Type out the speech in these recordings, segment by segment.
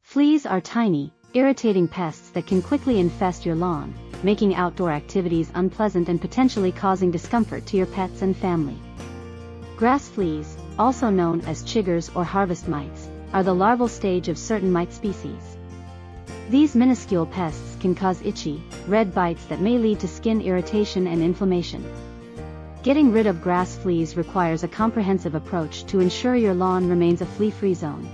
Fleas are tiny, irritating pests that can quickly infest your lawn, making outdoor activities unpleasant and potentially causing discomfort to your pets and family. Grass fleas, also known as chiggers or harvest mites, are the larval stage of certain mite species. These minuscule pests can cause itchy, red bites that may lead to skin irritation and inflammation. Getting rid of grass fleas requires a comprehensive approach to ensure your lawn remains a flea-free zone.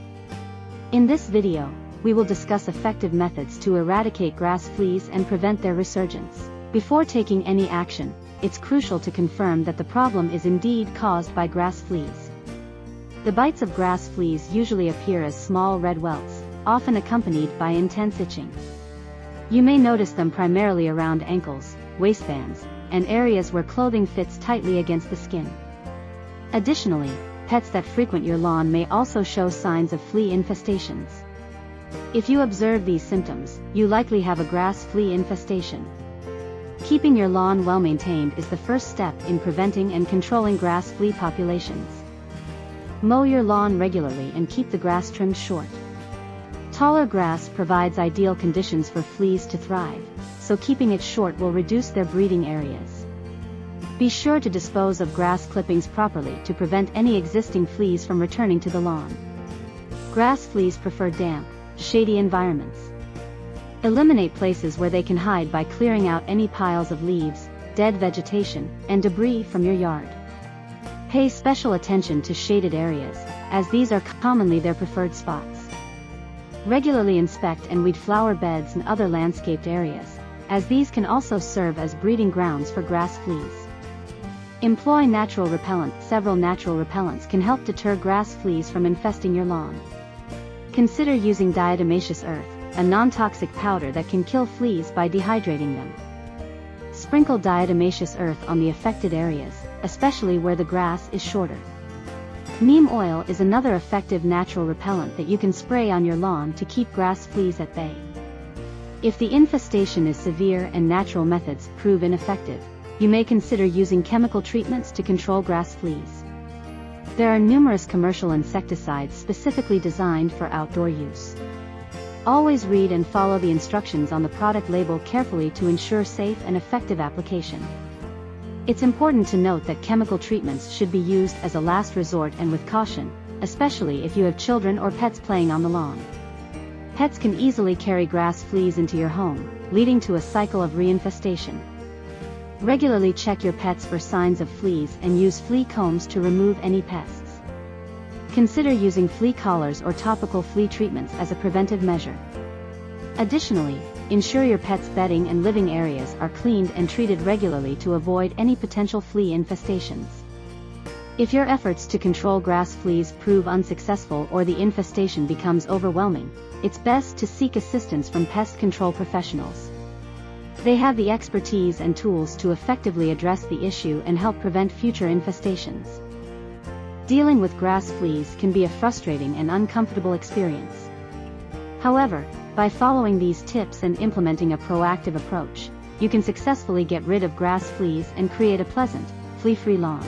In this video, we will discuss effective methods to eradicate grass fleas and prevent their resurgence. Before taking any action, it's crucial to confirm that the problem is indeed caused by grass fleas. The bites of grass fleas usually appear as small red welts, often accompanied by intense itching. You may notice them primarily around ankles, waistbands, and areas where clothing fits tightly against the skin. Additionally, pets that frequent your lawn may also show signs of flea infestations. If you observe these symptoms, you likely have a grass flea infestation. Keeping your lawn well maintained is the first step in preventing and controlling grass flea populations. Mow your lawn regularly and keep the grass trimmed short. Taller grass provides ideal conditions for fleas to thrive, so keeping it short will reduce their breeding areas. Be sure to dispose of grass clippings properly to prevent any existing fleas from returning to the lawn. Grass fleas prefer damp, shady environments. Eliminate places where they can hide by clearing out any piles of leaves, dead vegetation, and debris from your yard. Pay special attention to shaded areas, as these are commonly their preferred spots. Regularly inspect and weed flower beds and other landscaped areas, as these can also serve as breeding grounds for grass fleas. Employ natural repellent. Several natural repellents can help deter grass fleas from infesting your lawn. Consider using diatomaceous earth, a non-toxic powder that can kill fleas by dehydrating them. Sprinkle diatomaceous earth on the affected areas, especially where the grass is shorter. Neem oil is another effective natural repellent that you can spray on your lawn to keep grass fleas at bay. If the infestation is severe and natural methods prove ineffective, you may consider using chemical treatments to control grass fleas. There are numerous commercial insecticides specifically designed for outdoor use. Always read and follow the instructions on the product label carefully to ensure safe and effective application. It's important to note that chemical treatments should be used as a last resort and with caution, especially if you have children or pets playing on the lawn. Pets can easily carry grass fleas into your home, leading to a cycle of reinfestation. Regularly check your pets for signs of fleas and use flea combs to remove any pests. Consider using flea collars or topical flea treatments as a preventive measure. Additionally, ensure your pet's bedding and living areas are cleaned and treated regularly to avoid any potential flea infestations. If your efforts to control grass fleas prove unsuccessful or the infestation becomes overwhelming, it's best to seek assistance from pest control professionals. They have the expertise and tools to effectively address the issue and help prevent future infestations. Dealing with grass fleas can be a frustrating and uncomfortable experience. However, by following these tips and implementing a proactive approach, you can successfully get rid of grass fleas and create a pleasant, flea-free lawn.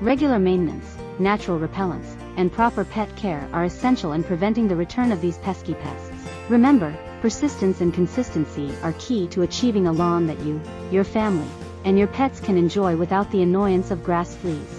Regular maintenance, natural repellents, and proper pet care are essential in preventing the return of these pesky pests. Remember, persistence and consistency are key to achieving a lawn that you, your family, and your pets can enjoy without the annoyance of grass fleas.